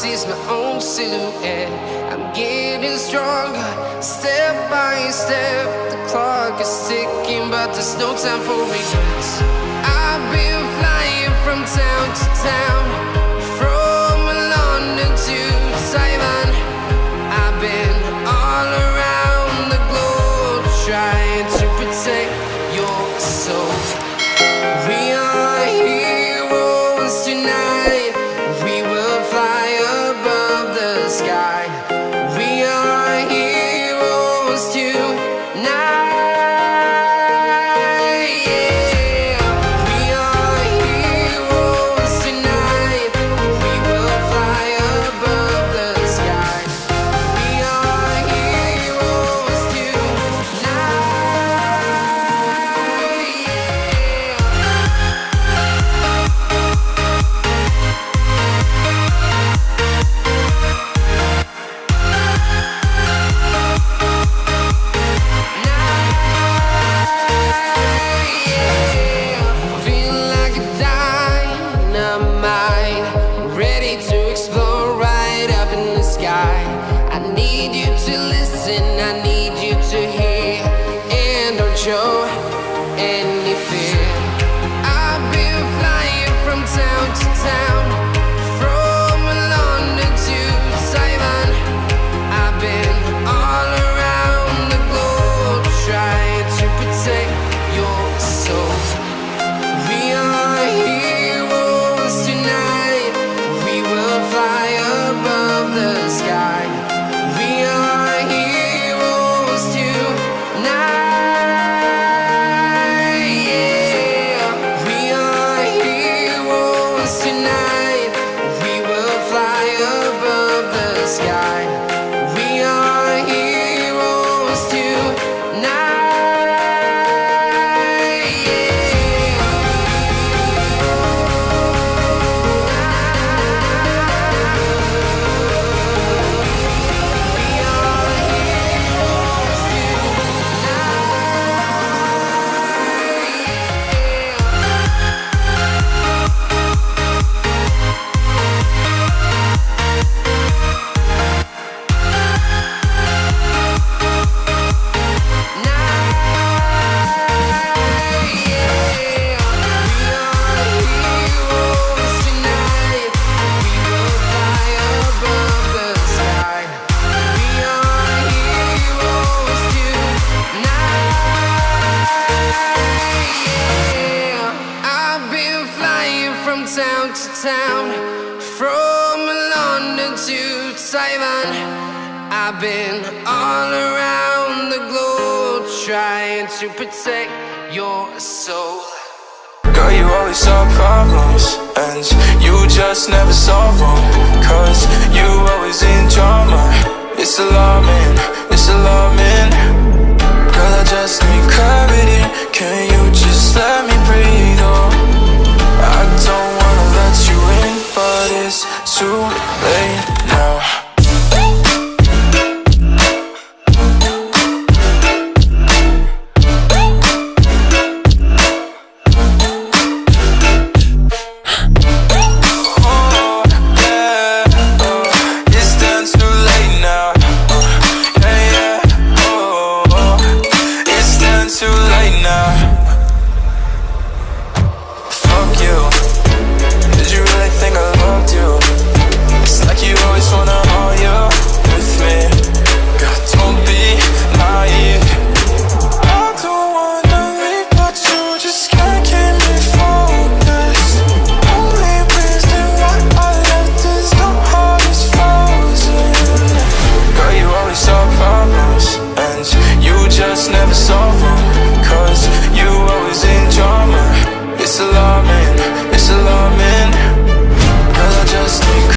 sees my own silhouette. I'm getting stronger, step by step. The clock is ticking, but there's no time for regrets. I've been flying from town to town, from London to Taiwan. I've been all around the globe, trying to protect your soul. We are heroes tonight. We will fly above the sky. We are heroes tonight. Yeah. We are heroes tonight. We will fly above the sky. We are heroes tonight. Feel like a dynamite, ready to explode right up in the sky. I need you to listen, I need you to hear, and don't show any fear. I've been flying from town to town, from London to Taiwan. I've been all around the globe, trying to protect your soul. We are heroes tonight. We will fly above the sky. We are heroes tonight. Yeah. We are heroes tonight. We will fly above the sky. We are heroes tonight. Town to town, from London to Taiwan. I've been all around the globe, trying to protect your soul. Girl, you always solve problems, and you just never solve them, 'cause you always in drama. It's a lot